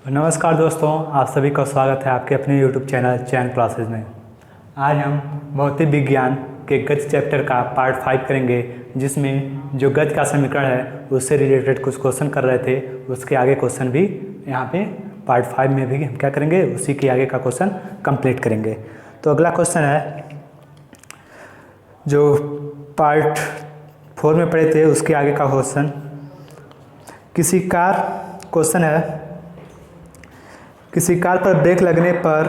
नमस्कार दोस्तों, आप सभी का स्वागत है आपके अपने YouTube चैनल चैन क्लासेस में। आज हम भौतिक विज्ञान के गति चैप्टर का पार्ट 5 करेंगे, जिसमें जो गति का समीकरण है उससे रिलेटेड कुछ क्वेश्चन कर रहे थे। उसके आगे क्वेश्चन भी यहाँ पे पार्ट 5 में भी हम क्या करेंगे, उसी के आगे का क्वेश्चन कंप्लीट करेंगे। तो अगला क्वेश्चन है जो पार्ट 4 में पढ़े थे उसके आगे का क्वेश्चन। किसी कार पर ब्रेक लगने पर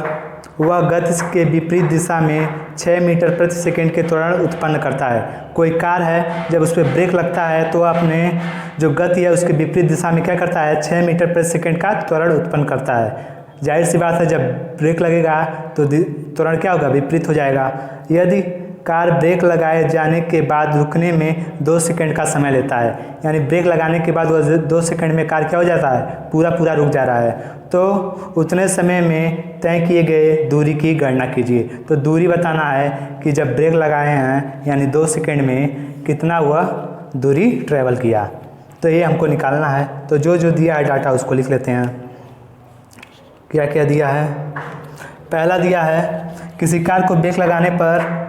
वह गति के विपरीत दिशा में 6 मीटर प्रति सेकंड के त्वरण उत्पन्न करता है। कोई कार है, जब उस पर ब्रेक लगता है तो अपने जो गति है उसके विपरीत दिशा में क्या करता है, 6 मीटर प्रति सेकंड का त्वरण उत्पन्न करता है। जाहिर सी बात है, जब ब्रेक लगेगा तो त्वरण क्या होगा, विपरीत हो जाएगा। यदि कार ब्रेक लगाए जाने के बाद रुकने में 2 सेकंड का समय लेता है, यानी ब्रेक लगाने के बाद वह 2 सेकंड में कार क्या हो जाता है, पूरा रुक जा रहा है, तो उतने समय में तय किए गए दूरी की गणना कीजिए। तो दूरी बताना है कि जब ब्रेक लगाए हैं यानी 2 सेकंड में कितना वह दूरी ट्रेवल किया, तो ये हमको निकालना है। तो जो दिया है डाटा उसको लिख लेते हैं। क्या क्या दिया है। पहला दिया है किसी कार को ब्रेक लगाने पर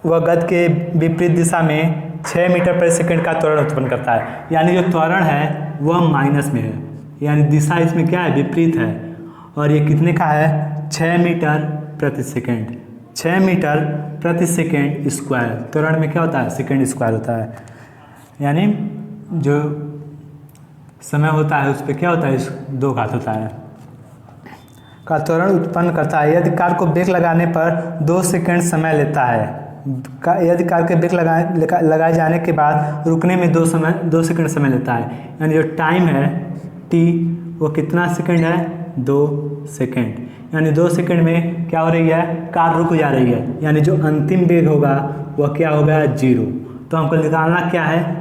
वह गति के विपरीत दिशा में 6 मीटर प्रति सेकंड का त्वरण उत्पन्न करता है, यानी जो त्वरण है वह माइनस में है, यानी दिशा इसमें क्या है, विपरीत है। और ये कितने का है, 6 मीटर प्रति सेकंड। 6 मीटर प्रति सेकंड स्क्वायर, त्वरण में क्या होता है, सेकंड स्क्वायर होता है, यानी जो समय होता है उस पर क्या होता है, 2 घात होता है का त्वरण उत्पन्न करता है। यदि कार को ब्रेक लगाने पर 2 सेकंड समय लेता है, यदि कार के ब्रेक लगाए जाने के बाद रुकने में 2 सेकंड समय लेता है, यानी जो टाइम है टी वो कितना सेकंड है, 2 सेकंड। यानी 2 सेकंड में क्या हो रही है, कार रुक जा रही है, यानी जो अंतिम वेग होगा वह क्या होगा, 0। तो हमको निकालना क्या है,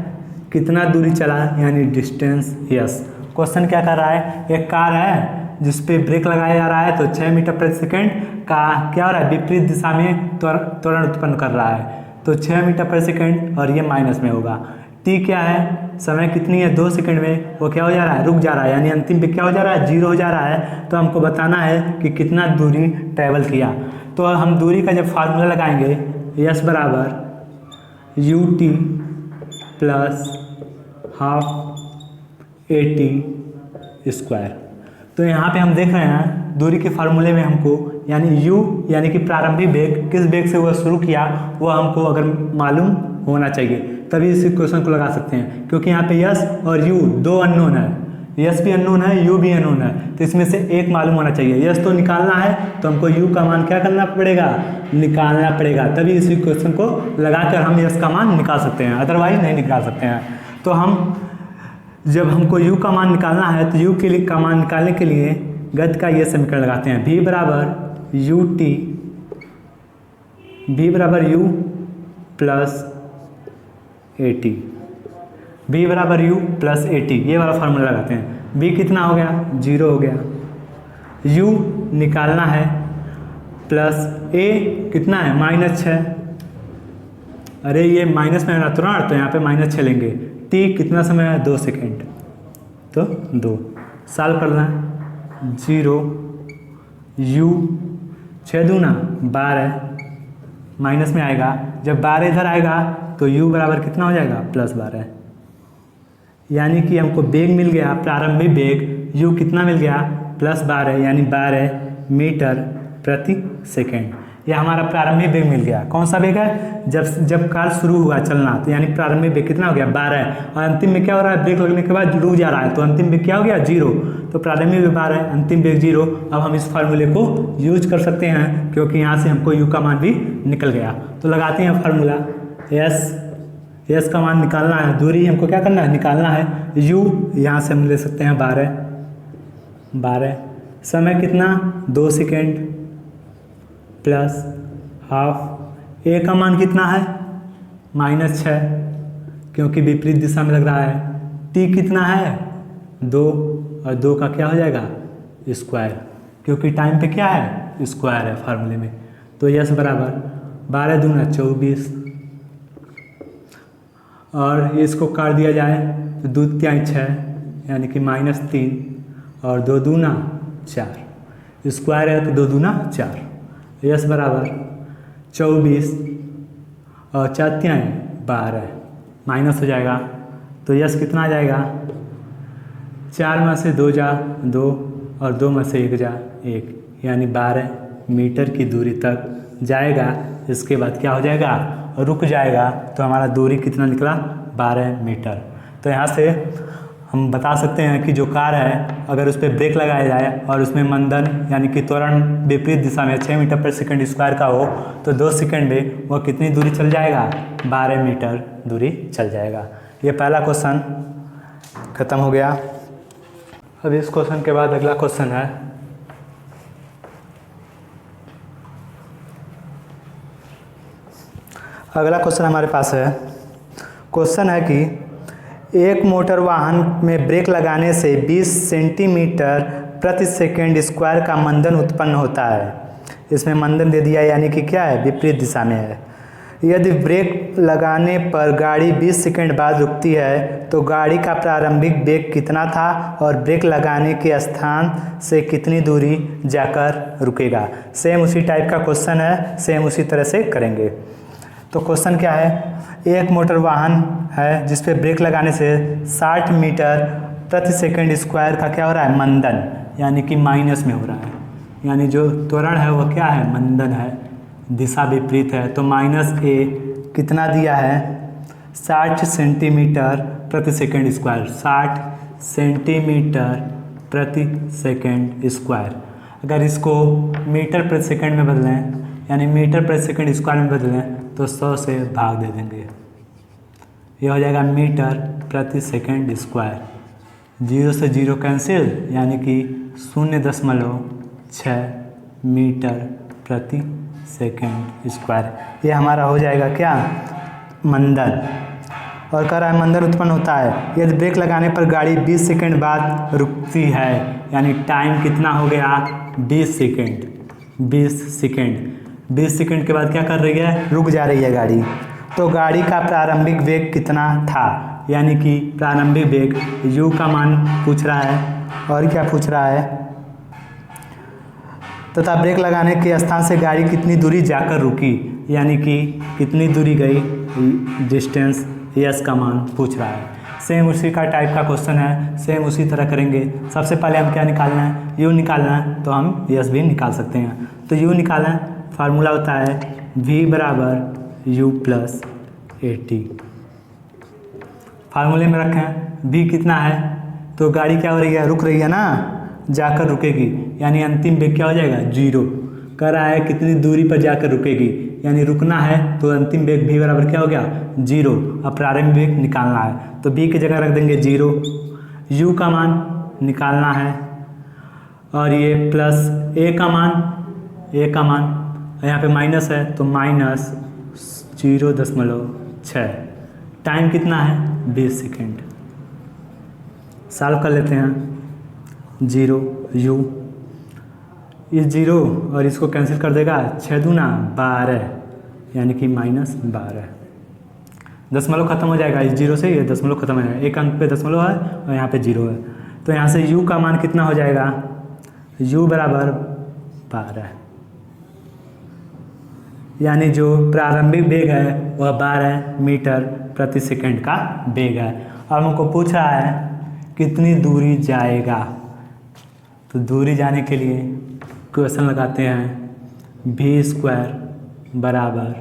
कितना दूरी चला, यानी डिस्टेंस यस। क्वेश्चन क्या कर रहा है, एक कार है जिस पे ब्रेक लगाया जा रहा है, तो 6 मीटर प्रति सेकंड का क्या हो रहा है, विपरीत दिशा में त्वरण उत्पन्न कर रहा है, तो 6 मीटर प्रति सेकंड, और ये माइनस में होगा। टी क्या है, समय कितनी है, 2 सेकंड में वो क्या हो जा रहा है, रुक जा रहा है, यानी अंतिम पे क्या हो जा रहा है, 0 हो जा रहा है। तो हमको बताना है कि कितना दूरी ट्रैवल किया। तो हम दूरी का जब फार्मूला लगाएंगे, यस बराबर U T plus half A T square. तो यहाँ पे हम देख रहे हैं दूरी के फार्मूले में हमको यानी u यानी कि प्रारंभिक वेग, किस वेग से वह शुरू किया वह हमको अगर मालूम होना चाहिए, तभी इस क्वेश्चन को लगा सकते हैं। क्योंकि यहाँ पे यस और u 2 अननोन है, यस भी अननोन है, u भी अननोन है, तो इसमें से एक मालूम होना चाहिए। यस तो निकालना है तो हमको u का मान क्या करना पड़ेगा, निकालना पड़ेगा, तभी इसी क्वेश्चन को लगाकर हम यस का मान निकाल सकते हैं, अदरवाइज नहीं निकाल सकते हैं। तो हम जब हमको u का मान निकालना है तो u के लिए का मान निकालने के लिए गति का ये समीकरण लगाते हैं, v बराबर u plus A T, v बराबर u प्लस ए टी, ये वाला फार्मूला लगाते हैं। v कितना हो गया, 0 हो गया, u निकालना है, प्लस a कितना है, -6। अरे ये माइनस में है ना तुरंत, तो यहाँ पे -6 लेंगे। t कितना समय है, 2 सेकंड, तो 2 सॉल्व करना है। 0 u 6 दूना 12 माइनस में आएगा, जब 12 इधर आएगा तो u बराबर कितना हो जाएगा, +12। यानी कि हमको वेग मिल गया, प्रारंभिक वेग u कितना मिल गया, +12, यानी 12 मीटर प्रति सेकंड। यह हमारा प्रारंभिक वेग मिल गया। कौन सा वेग है, जब कार शुरू हुआ चलना, तो यानी प्रारंभिक वेग कितना हो गया, 12, और अंतिम में क्या हो रहा है, ब्रेक लगने के बाद रुक जा रहा है, तो अंतिम वेग क्या हो गया, 0। तो प्रारंभिक वेग 12, अंतिम वेग 0। अब हम इस फार्मूले को यूज कर सकते हैं, क्योंकि यहाँ से हमको u का मान भी निकल गया। तो लगाते हैं फार्मूला, यस का मान निकालना है, दूरी हमको क्या करना है, निकालना है। u यहाँ से हम ले सकते हैं 12, समय कितना, 2 सेकेंड, प्लस हाफ, ए का मान कितना है, -6, क्योंकि विपरीत दिशा में लग रहा है। टी कितना है, 2, और 2 का क्या हो जाएगा, स्क्वायर, क्योंकि टाइम पे क्या है, स्क्वायर है फार्मूले में। तो यस बराबर 12 दूना 24, और इसको काट दिया जाए तो 2 तिहाई 6, यानी कि -3, और 2 दूना 4, स्क्वायर है तो 2 दूना 4, यस बराबर 24 और 4 3 12, माइनस हो जाएगा तो यस कितना आ जाएगा, 4 में से 2 जा 2 और 2 में से 1 जा 1, यानी 12 मीटर की दूरी तक जाएगा। इसके बाद क्या हो जाएगा, रुक जाएगा। तो हमारा दूरी कितना निकला, 12 मीटर। तो यहाँ से हम बता सकते हैं कि जो कार है अगर उस पर ब्रेक लगाया जाए और उसमें मंदन यानी कि त्वरण विपरीत दिशा में 6 मीटर पर सेकंड स्क्वायर का हो तो 2 सेकंड में वह कितनी दूरी चल जाएगा, 12 मीटर दूरी चल जाएगा। ये पहला क्वेश्चन खत्म हो गया। अब इस क्वेश्चन के बाद अगला क्वेश्चन है, अगला क्वेश्चन हमारे पास है, क्वेश्चन है कि एक मोटर वाहन में ब्रेक लगाने से 20 सेंटीमीटर प्रति सेकंड स्क्वायर का मंदन उत्पन्न होता है। इसमें मंदन दे दिया यानी कि क्या है, विपरीत दिशा में है। यदि ब्रेक लगाने पर गाड़ी 20 सेकंड बाद रुकती है तो गाड़ी का प्रारंभिक वेग कितना था और ब्रेक लगाने के स्थान से कितनी दूरी जाकर रुकेगा। सेम उसी टाइप का क्वेश्चन है, सेम उसी तरह से करेंगे। तो क्वेश्चन क्या है, एक मोटर वाहन है जिस पे ब्रेक लगाने से 60 मीटर प्रति सेकंड स्क्वायर का क्या हो रहा है, मंदन, यानी कि माइनस में हो रहा है, यानी जो त्वरण है वो क्या है, मंदन है, दिशा विपरीत है। तो माइनस ए कितना दिया है, 60 सेंटीमीटर प्रति सेकंड स्क्वायर, 60 सेंटीमीटर प्रति सेकंड स्क्वायर। अगर इसको मीटर प्रति सेकंड में बदलें यानी मीटर प्रति सेकंड स्क्वायर में बदलें तो 100 से भाग दे देंगे, यह हो जाएगा मीटर प्रति सेकंड स्क्वायर। 0 से 0 कैंसिल यानी कि 0.6 मीटर प्रति सेकंड स्क्वायर। ये हमारा हो जाएगा क्या, मंदन। और कह रहा है मंदन उत्पन्न होता है यदि ब्रेक लगाने पर गाड़ी 20 सेकंड बाद रुकती है, यानी टाइम कितना हो गया, 20 सेकंड। 20 सेकंड के बाद क्या कर रही है, रुक जा रही है गाड़ी। तो गाड़ी का प्रारंभिक वेग कितना था, यानी कि प्रारंभिक वेग u का मान पूछ रहा है और क्या पूछ रहा है, तथा ब्रेक लगाने के स्थान से गाड़ी कितनी दूरी जाकर रुकी, यानी कि कितनी दूरी गई, डिस्टेंस यस का मान पूछ रहा है। सेम उसी का टाइप का क्वेश्चन है, सेम उसी तरह करेंगे। सबसे पहले हम क्या निकालना है, u निकालना है, तो हम यस भी निकाल सकते हैं। तो u निकालना है, फार्मूला होता है v बराबर u प्लस AT। फार्मूले में रखें v कितना है, तो गाड़ी क्या हो रही है, रुक रही है ना, जाकर रुकेगी, यानी अंतिम वेग क्या हो जाएगा, 0। कह रहा है कितनी दूरी पर जाकर रुकेगी, यानी रुकना है तो अंतिम वेग v बराबर क्या हो गया, 0। अब प्रारंभिक वेग निकालना है तो v की जगह रख देंगे 0, u का मान निकालना है और ये प्लस a का मान यहाँ पे माइनस है तो माइनस 0.6। टाइम कितना है, 20 सेकेंड। सॉल्व कर लेते हैं, 0 u, इस 0 और इसको कैंसिल कर देगा, 6 दूना 12 यानी कि -12। दशमलव खत्म हो जाएगा, इस 0 से ये दशमलव खत्म हो जाएगा, एक अंक पे दशमलव है और यहाँ पे 0 है। तो यहाँ से u का मान कितना हो जाएगा, u बराबर 12, यानी जो प्रारंभिक वेग है वह 12 मीटर प्रति सेकंड का वेग है। अब हमको पूछ रहा है कितनी दूरी जाएगा, तो दूरी जाने के लिए क्वेश्चन लगाते हैं, v स्क्वायर बराबर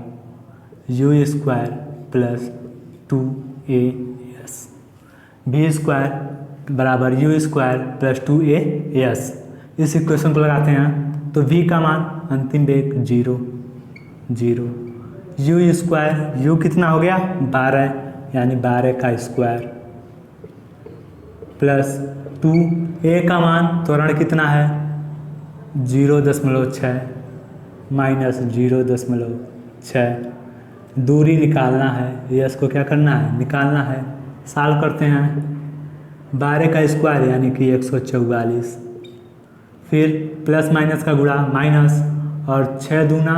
u square plus 2as, v square बराबर u स्क्वायर प्लस 2as। इस इक्वेशन को लगाते हैं तो v का मान अंतिम वेग 0, u स्क्वायर, u कितना हो गया, 12, यानी 12 का स्क्वायर प्लस 2a का मान त्वरण कितना है, 0.6 माइनस 0.6। दूरी निकालना है, यस को क्या करना है, निकालना है। सॉल्व करते हैं, 12 का स्क्वायर यानी कि 144, फिर प्लस माइनस का गुणा माइनस और 6 दूना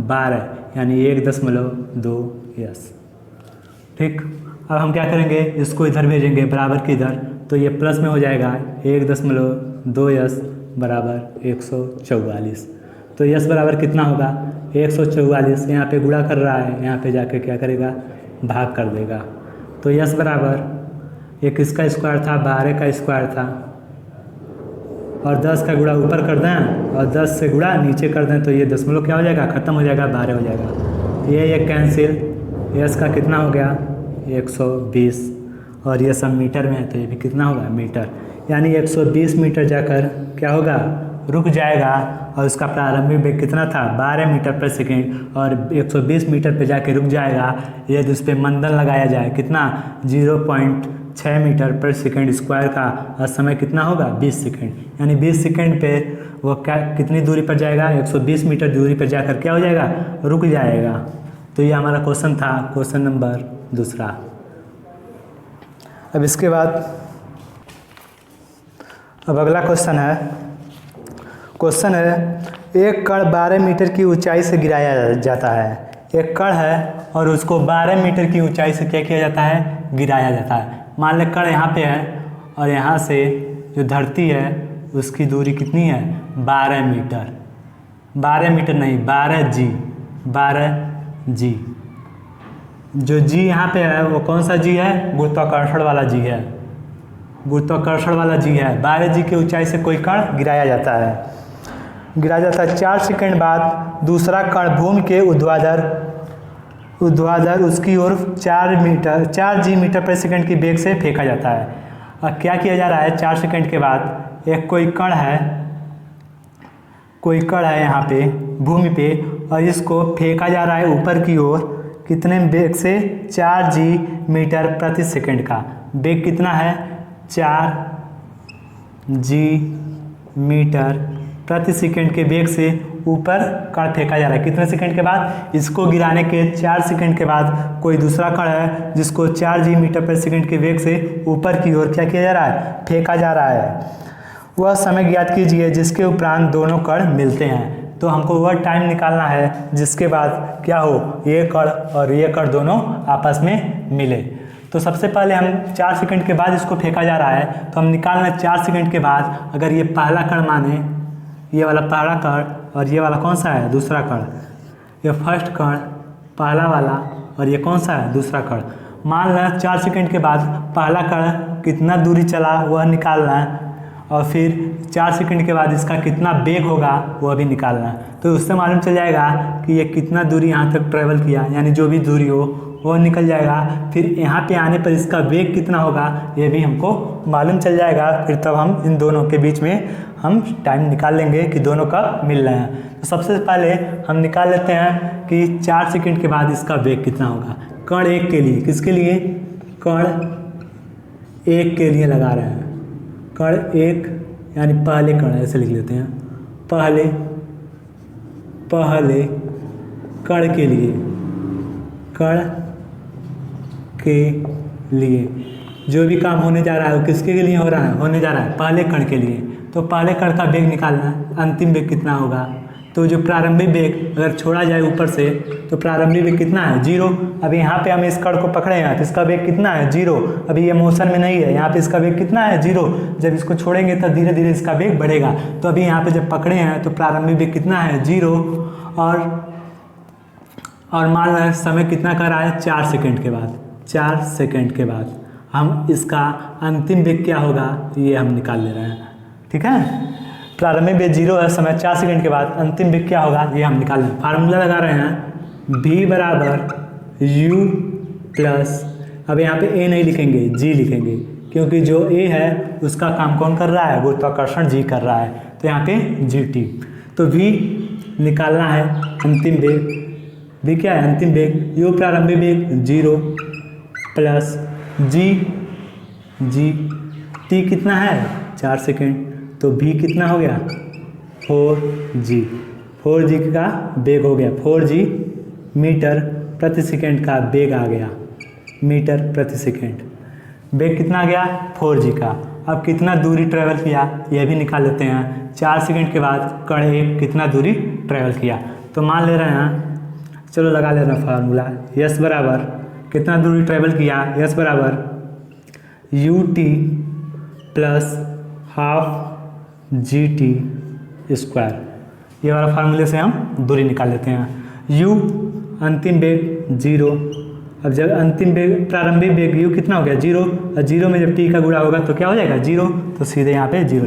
12 यानी 1.2 यस। ठीक, अब हम क्या करेंगे, इसको इधर भेजेंगे बराबर के इधर, तो ये प्लस में हो जाएगा 1.2 2s बराबर 144। तो यस बराबर कितना होगा 144। यहाँ पे गुणा कर रहा है, यहाँ पे जाके क्या करेगा भाग कर देगा। तो यस बराबर एक इसका स्क्वायर था 12 का स्क्वायर था और 10 का गुणा ऊपर कर दें और 10 से गुणा नीचे कर दें तो ये दशमलव क्या हो जाएगा ख़त्म हो जाएगा 12 हो जाएगा। ये कैंसिल, यस का कितना हो गया 120 और ये सब मीटर में है तो ये भी कितना होगा मीटर, यानी 120 मीटर जाकर क्या होगा रुक जाएगा और उसका प्रारंभिक वेग कितना था 12 मीटर पर सेकेंड और 120 मीटर पर जाके रुक जाएगा यदि उस पर मंदन लगाया जाए कितना 0.6 मीटर पर सेकेंड स्क्वायर का और समय कितना होगा 20 सेकेंड, यानी 20 सेकेंड पे वो क्या कितनी दूरी पर जाएगा 120 मीटर दूरी पर जाकर क्या हो जाएगा रुक जाएगा। तो ये हमारा क्वेश्चन था, क्वेश्चन नंबर 2। अब इसके बाद अब अगला क्वेश्चन है एक कण 12 मीटर की ऊंचाई से गिराया जाता है। एक कण है और उसको 12 मीटर की ऊंचाई से क्या किया जाता है गिराया जाता है। मान लें कण यहाँ पे है और यहाँ से जो धरती है उसकी दूरी कितनी है 12 मीटर, 12 मीटर नहीं 12 जी। जो जी यहाँ पे है वो कौन सा जी है गुरुत्वाकर्षण वाला जी है, गुरुत्वाकर्षण वाला जी है। 12 जी की ऊंचाई से कोई कण गिराया जाता है 4 सेकंड बाद दूसरा कण भूमि के ऊर्ध्वाधर उसकी ओर 4 जी मीटर प्रति सेकंड की वेग से फेंका जाता है। और क्या किया जा रहा है 4 सेकंड के बाद एक कोई कण है यहाँ पे भूमि पे और इसको फेंका जा रहा है ऊपर की ओर कितने वेग से 4 जी मीटर प्रति सेकंड का। वेग कितना है 4 जी मीटर प्रति सेकंड के वेग से ऊपर कण फेंका जा रहा है। कितने सेकंड के बाद इसको गिराने के 4 सेकंड के बाद कोई दूसरा कण है जिसको 4 जी मीटर प्रति सेकंड के वेग से ऊपर की ओर क्या किया जा रहा है फेंका जा रहा है। वह समय ज्ञात कीजिए जिसके उपरांत दोनों कण मिलते हैं। तो हमको वह टाइम निकालना है जिसके बाद क्या हो ये कण और ये कण दोनों आपस में मिले। तो सबसे पहले हम 4 सेकंड के बाद इसको फेंका जा रहा है तो हम निकालना 4 सेकंड के बाद अगर ये पहला कण माने ये वाला पहला कण और ये वाला कौन सा है दूसरा कण, ये फर्स्ट कण पहला वाला और ये कौन सा है दूसरा कण। मान लें 4 सेकंड के बाद पहला कण कितना दूरी चला वह निकालना है और फिर 4 सेकंड के बाद इसका कितना वेग होगा वह भी निकालना है। तो उससे मालूम चल जाएगा कि ये कितना दूरी यहाँ तक ट्रेवल किया, यानी जो भी दूरी हो वो निकल जाएगा। फिर यहाँ पे आने पर इसका वेग कितना होगा ये भी हमको मालूम चल जाएगा। फिर तब हम इन दोनों के बीच में हम टाइम निकाल लेंगे कि दोनों कब मिल रहे हैं। तो सबसे पहले हम निकाल लेते हैं कि 4 सेकंड के बाद इसका वेग कितना होगा। कण एक के लिए, किसके लिए कण एक के लिए लगा रहे हैं, कण एक यानी पहले कण ऐसे लिख लेते हैं पहले कण के लिए, कण के लिए जो भी काम होने जा रहा है वो किसके लिए हो रहा है होने जा रहा है पहले कण के लिए। तो पहले कण का वेग निकालना है, अंतिम वेग कितना होगा। तो जो प्रारंभिक वेग अगर छोड़ा जाए ऊपर से तो प्रारंभिक वेग कितना है 0। अभी यहाँ पे हम इस कण को पकड़े हैं तो इसका वेग कितना है 0। अभी ये मोशन में नहीं है, यहाँ पे इसका वेग कितना है 0। जब इसको छोड़ेंगे तो धीरे धीरे इसका वेग बढ़ेगा। तो अभी यहाँ पे जब पकड़े हैं तो प्रारंभिक वेग कितना है 0 और मान लें समय कितना कर रहा है 4 सेकंड के बाद। 4 सेकंड के बाद हम इसका अंतिम वेग क्या होगा ये हम निकाल ले रहे हैं, ठीक है। प्रारंभिक वेग 0 है, समय 4 सेकंड के बाद अंतिम वेग क्या होगा ये हम निकाल लें। फार्मूला लगा रहे हैं v बराबर u प्लस, अब यहाँ पे a नहीं लिखेंगे g लिखेंगे क्योंकि जो a है उसका काम कौन कर रहा है गुरुत्वाकर्षण g कर रहा है। तो यहाँ पे gt। तो v निकालना है अंतिम वेग, v क्या है अंतिम वेग, u प्रारंभिक वेग 0 प्लस g t कितना है 4 सेकंड। तो v कितना हो गया 4g का वेग हो गया 4g मीटर प्रति सेकंड का वेग आ गया, मीटर प्रति सेकंड वेग कितना आ गया 4g का। अब कितना दूरी ट्रेवल किया यह भी निकाल लेते हैं। 4 सेकंड के बाद कण एक कितना दूरी ट्रेवल किया। तो मान ले रहे हैं, चलो लगा ले रहे हैं फार्मूला, यस बराबर कितना दूरी ट्रेवल किया, यस बराबर ut plus half G T square. ये वाला फार्मूले से हम दूरी निकाल लेते हैं। यू अंतिम वेग 0। अब जब अंतिम वेग प्रारंभिक वेग यू कितना हो गया 0, और 0 में जब टी का गुणा होगा तो क्या हो जाएगा 0, तो सीधे यहाँ पे 0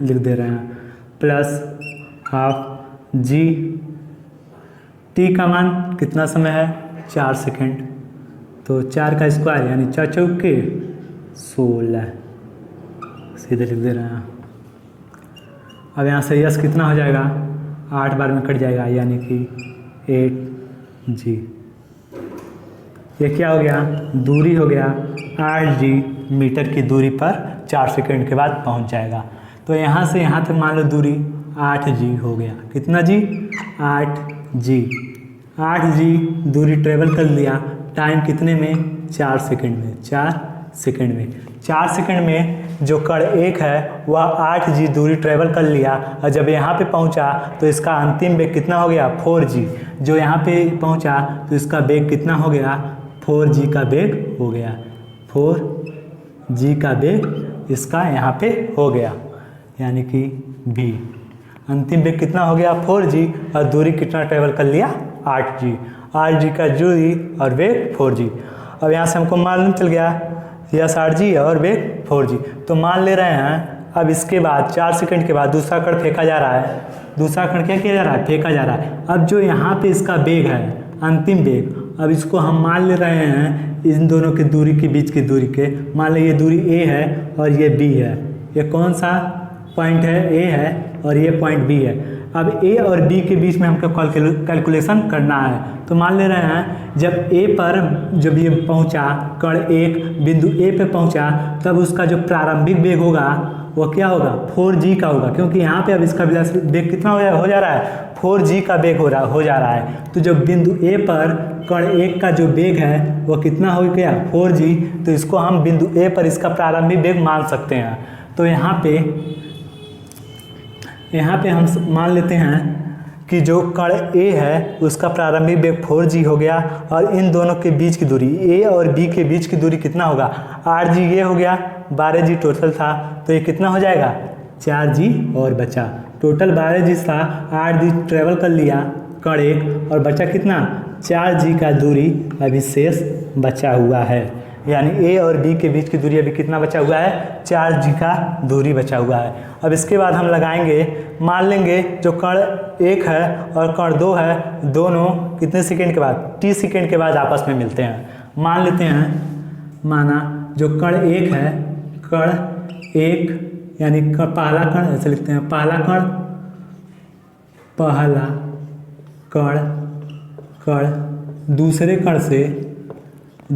लिख दे रहे हैं। प्लस हाफ जी टी का मान कितना समय है 4 सेकेंड, तो 4 का स्क्वायर यानी 4 चौके 16 सीधे लिख दे रहे हैं। अब यहाँ से यस कितना हो जाएगा 8 बार में कट जाएगा यानी कि 8 जी। ये क्या हो गया दूरी हो गया 8 जी मीटर की दूरी पर 4 सेकंड के बाद पहुँच जाएगा। तो यहाँ से यहाँ तक मान लो दूरी 8 जी हो गया। कितना जी 8 जी। 8 जी दूरी ट्रेवल कर लिया टाइम कितने में 4 सेकंड में। 4 सेकंड में 4 सेकंड में जो कण 1 है वह 8 जी दूरी ट्रेवल कर लिया, और जब यहाँ पे पहुँचा तो इसका अंतिम वेग कितना हो गया 4 जी। जो यहाँ पे पहुँचा तो इसका वेग कितना हो गया 4 जी का वेग हो गया। 4 जी का वेग इसका यहाँ पे हो गया यानी कि भी अंतिम वेग कितना हो गया 4 जी, और दूरी कितना ट्रेवल कर लिया 8 जी। 8 जी का दूरी और वेग 4 जी। अब यहाँ से हमको मालूम चल गया यस 8 जी और वेग 4 जी। तो मान ले रहे हैं अब इसके बाद 4 सेकंड के बाद दूसरा कण फेंका जा रहा है। दूसरा कण क्या किया जा रहा है फेंका जा रहा है। अब जो यहाँ पे इसका वेग है अंतिम वेग, अब इसको हम मान ले रहे हैं इन दोनों की दूरी के बीच की दूरी के, मान लो ये दूरी ए है और ये बी है। ये कौन सा पॉइंट है ए है और ये पॉइंट बी है। अब ए और बी के बीच में हमको कैलकुलेशन करना है। तो मान ले रहे हैं जब ए पर जब ये पहुंचा कण 1 बिंदु ए पे पहुंचा तब उसका जो प्रारंभिक वेग होगा वो क्या होगा 4 जी का होगा, क्योंकि यहाँ पे अब इसका वेग कितना हो जा रहा है 4 जी का वेग हो जा रहा है। तो जब बिंदु ए पर कण 1 का जो वेग है वो कितना हो गया 4 जी, तो इसको हम बिंदु ए पर इसका प्रारंभिक वेग मान सकते हैं। तो यहाँ पे हम मान लेते हैं कि जो कण ए है उसका प्रारंभिक वेग 4 जी हो गया, और इन दोनों के बीच की दूरी ए और बी के बीच की दूरी कितना होगा 8 जी ये हो गया, 12 जी टोटल था, तो ये कितना हो जाएगा 4 जी और बचा। टोटल 12 जी था, 8 जी ट्रेवल कर लिया कण 1 और बचा कितना 4 जी का दूरी अभी शेष बचा हुआ है। यानी ए और बी के बीच की दूरी अभी कितना बचा हुआ है 4 जी का दूरी बचा हुआ है। अब इसके बाद हम लगाएंगे, मान लेंगे जो कण 1 है और कण 2 है दोनों कितने सेकंड के बाद टी सेकंड के बाद आपस में मिलते हैं। मान लेते हैं माना जो कण 1 है, कण 1 यानी पहला कण ऐसे लिखते हैं पहला कण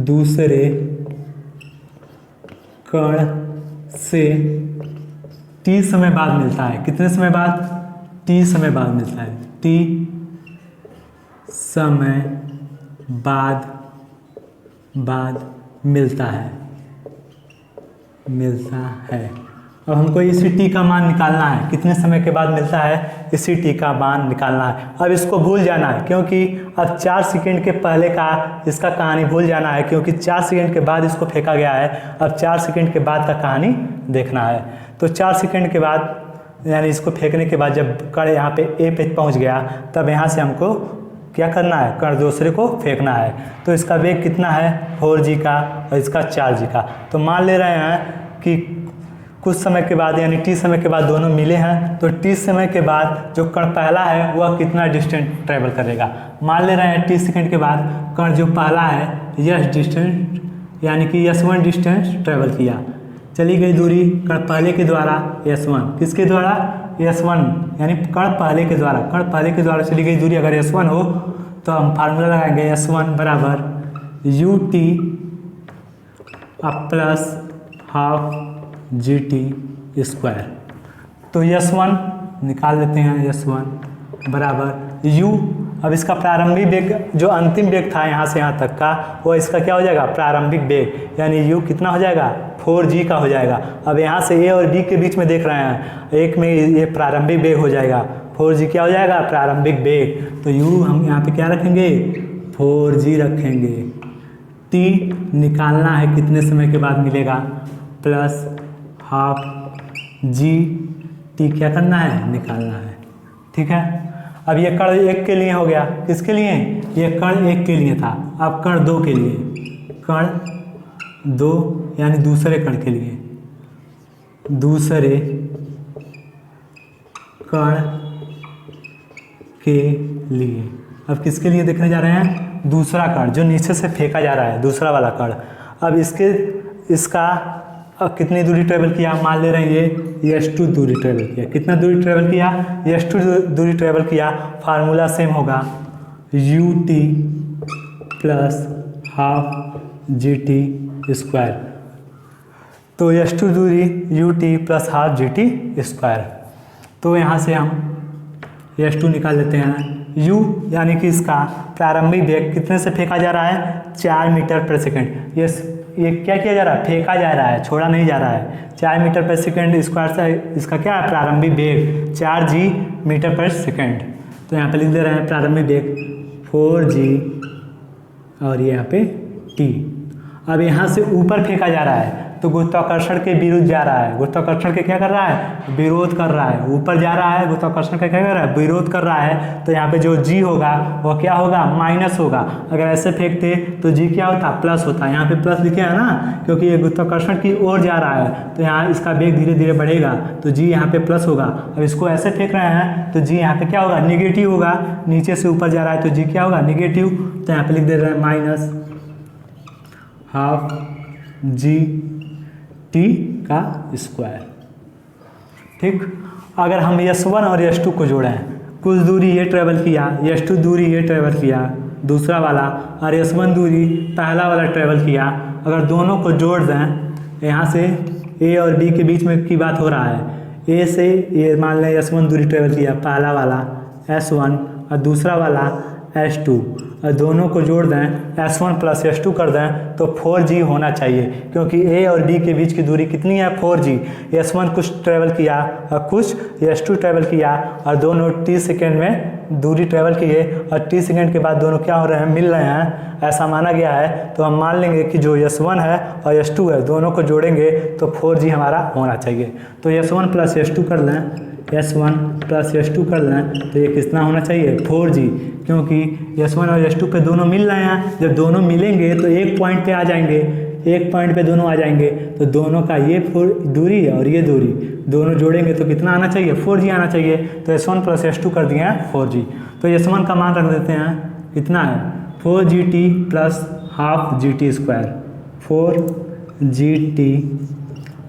दूसरे कण से टी समय बाद मिलता है। कितने समय बाद टी समय बाद मिलता है। टी समय बाद मिलता है। अब हमको इसी टी का मान निकालना है। कितने समय के बाद मिलता है इसी टी का मान निकालना है। अब इसको भूल जाना है क्योंकि अब 4 सेकंड के पहले का इसका कहानी भूल जाना है, क्योंकि 4 सेकंड के बाद इसको फेंका गया है। अब 4 सेकंड के बाद का कहानी देखना है। तो 4 सेकंड के बाद यानी इसको फेंकने के बाद जब कण यहाँ पे ए पे पहुँच गया तब यहाँ से हमको क्या करना है कण दूसरे को फेंकना है। तो इसका वेग कितना है 4 जी का और इसका 4 जी का। तो मान ले रहे हैं कि कुछ समय के बाद यानी टी समय के बाद दोनों मिले हैं, तो टी समय के बाद जो कण पहला है वह कितना डिस्टेंस ट्रेवल करेगा। मान ले रहे हैं टी सेकंड के बाद कण जो पहला है यस डिस्टेंस यानी कि S1 डिस्टेंस ट्रेवल किया, चली गई दूरी कण पहले के द्वारा S1। किसके द्वारा S1 यानी कण पहले के द्वारा चली गई दूरी अगर S1 हो तो हम फार्मूला लगाएंगे S1 बराबर UT plus half GT square. तो S1 निकाल लेते हैं। S1 बराबर U, अब इसका प्रारंभिक वेग जो अंतिम वेग था यहाँ से यहाँ तक का वो इसका क्या हो जाएगा प्रारंभिक वेग, यानी U कितना हो जाएगा 4 जी का हो जाएगा। अब यहाँ से A और B के बीच में देख रहे हैं, एक में ये प्रारंभिक वेग हो जाएगा 4 जी क्या हो जाएगा प्रारंभिक वेग। तो U हम यहाँ पे क्या रखेंगे 4 जी रखेंगे। T निकालना है कितने समय के बाद मिलेगा प्लस हाफ जी टी क्या करना है, निकालना है। ठीक है, अब ये कण 1 के लिए हो गया, किसके लिए, ये कण 1 के लिए था। अब कण 2 के लिए, कण 2 यानी दूसरे कण के लिए, दूसरे कण के लिए। अब किसके लिए देखने जा रहे हैं, दूसरा कण जो नीचे से फेंका जा रहा है, दूसरा वाला कण। अब इसका कितनी दूरी ट्रेवल किया, मान ले रहे हैं ये s2 दूरी ट्रेवल किया। कितना दूरी ट्रेवल किया, s2 दूरी ट्रेवल किया। फार्मूला सेम होगा ut प्लस हाफ GT²। तो s2 दूरी ut प्लस हाफ GT²। तो यहाँ से हम s2 निकाल लेते हैं। u यानी कि इसका प्रारंभिक वेग कितने से फेंका जा रहा है, 4 मीटर पर सेकेंड। ये क्या किया जा रहा है, फेंका जा रहा है, छोड़ा नहीं जा रहा है। 4 मीटर पर सेकेंड स्क्वायर से इसका क्या है, प्रारंभिक वेग 4g मीटर पर सेकेंड। तो यहाँ पे लिख दे रहे हैं प्रारंभिक वेग 4g और ये यहाँ पे t। अब यहाँ से ऊपर फेंका जा रहा है तो गुरुत्वाकर्षण के विरुद्ध जा रहा है। गुरुत्वाकर्षण के क्या कर रहा है, विरोध कर रहा है। ऊपर जा रहा है, गुरुत्वाकर्षण का क्या कर रहा है, विरोध कर रहा है। तो यहाँ पे जो g होगा वो क्या होगा, माइनस होगा। अगर ऐसे फेंकते तो g क्या होता, प्लस होता। यहाँ पे प्लस लिखे है ना, क्योंकि ये गुरुत्वाकर्षण की ओर जा रहा है तो यहाँ इसका वेग धीरे धीरे बढ़ेगा तो g यहाँ पे प्लस होगा। अब इसको ऐसे फेंक रहे हैं तो g यहाँ पे क्या होगा, निगेटिव होगा। नीचे से ऊपर जा रहा है तो g क्या होगा, निगेटिव। तो यहाँ पे लिख दे रहे हैं माइनस हाफ GT²। ठीक, अगर हम s1 और s2 को जोड़ें, कुछ दूरी ये ट्रेवल किया, s2 दूरी ये ट्रेवल किया दूसरा वाला, और s1 दूरी पहला वाला ट्रेवल किया। अगर दोनों को जोड़ दें, यहाँ से a और b के बीच में की बात हो रहा है। a से ये मान लें s1 दूरी ट्रेवल किया पहला वाला s1 और दूसरा वाला s2, और दोनों को जोड़ दें s1 प्लस s2 कर दें तो 4g होना चाहिए, क्योंकि a और b के बीच की दूरी कितनी है, 4g। s1 कुछ ट्रेवल किया और कुछ s2 ट्रेवल किया, और दोनों t सेकेंड में दूरी ट्रेवल किए, और t सेकेंड के बाद दोनों क्या हो रहे हैं, मिल रहे हैं, ऐसा माना गया है। तो हम मान लेंगे कि जो s1 है और s2 है दोनों को जोड़ेंगे तो 4g हमारा होना चाहिए। तो s1 प्लस s2 कर लें, s1 प्लस s2 कर लें तो ये कितना होना चाहिए, 4g, क्योंकि s1 और s2 पे दोनों मिल रहे हैं। जब दोनों मिलेंगे तो एक पॉइंट पे आ जाएंगे, एक पॉइंट पे दोनों आ जाएंगे तो दोनों का ये दूरी और ये दूरी दोनों जोड़ेंगे तो कितना आना चाहिए, 4g आना चाहिए। तो s1 प्लस s2 कर दिए हैं 4g। तो s1 का मान रख देते हैं, कितना है, 4GT plus half GT², 4GT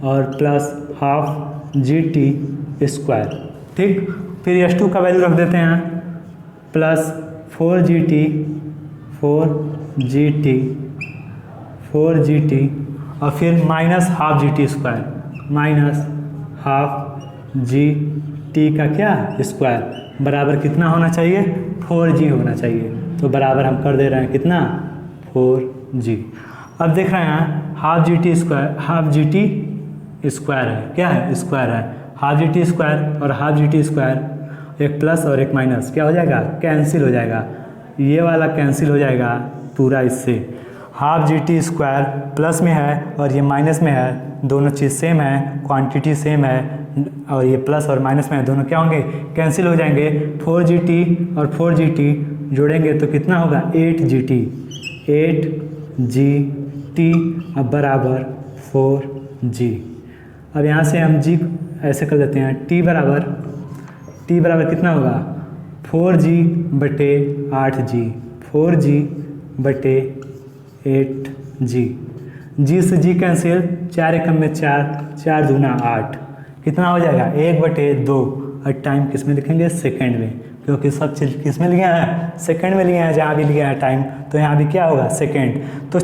और प्लस हाफ GT²। ठीक, फिर s2 का वैल्यू रख देते हैं प्लस 4GT और फिर minus half GT², minus half GT का क्या स्क्वायर बराबर कितना होना चाहिए, 4g होना चाहिए। तो बराबर हम कर दे रहे हैं कितना, 4g। अब देख रहे हैं हाफ GT² है, क्या है, स्क्वायर है। हाफ GT² और हाफ GT², एक प्लस और एक माइनस क्या हो जाएगा, कैंसिल हो जाएगा। ये वाला कैंसिल हो जाएगा पूरा इससे। हाफ GT² प्लस में है और ये माइनस में है, दोनों चीज़ सेम है, क्वांटिटी सेम है, और ये प्लस और माइनस में है, दोनों क्या होंगे, कैंसिल हो जाएंगे। 4GT और 4GT जोड़ेंगे तो कितना होगा, 8GT अब बराबर 4g। अब यहाँ से हम g ऐसे कर देते हैं, t बराबर कितना होगा, 4g बटे 8g, 4g बटे 8g। g से g कैंसिल, 4 एकम में 4, 4 दूना 8, कितना हो जाएगा, 1/2। और टाइम किस में लिखेंगे, सेकंड में, क्योंकि सब चीज़ किस में लिया है, सेकंड में लिया है। जहाँ भी लिया है टाइम तो यहाँ भी क्या होगा, सेकंड। तो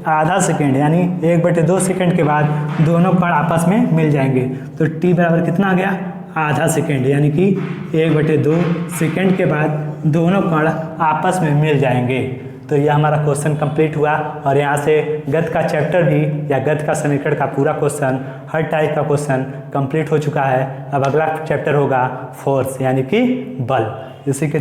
आधा सेकंड यानी 1/2 सेकंड के बाद दोनों कण आपस में मिल जाएंगे। तो t बराबर कितना आ गया, आधा सेकंड, यानी कि 1/2 सेकंड के बाद दोनों कण आपस में मिल जाएंगे। तो यह हमारा क्वेश्चन कंप्लीट हुआ, और यहाँ से गति का चैप्टर भी या गति का समीकरण का पूरा क्वेश्चन, हर टाइप का क्वेश्चन कंप्लीट हो चुका है। अब अगला चैप्टर होगा फोर्स यानी कि बल। इसी के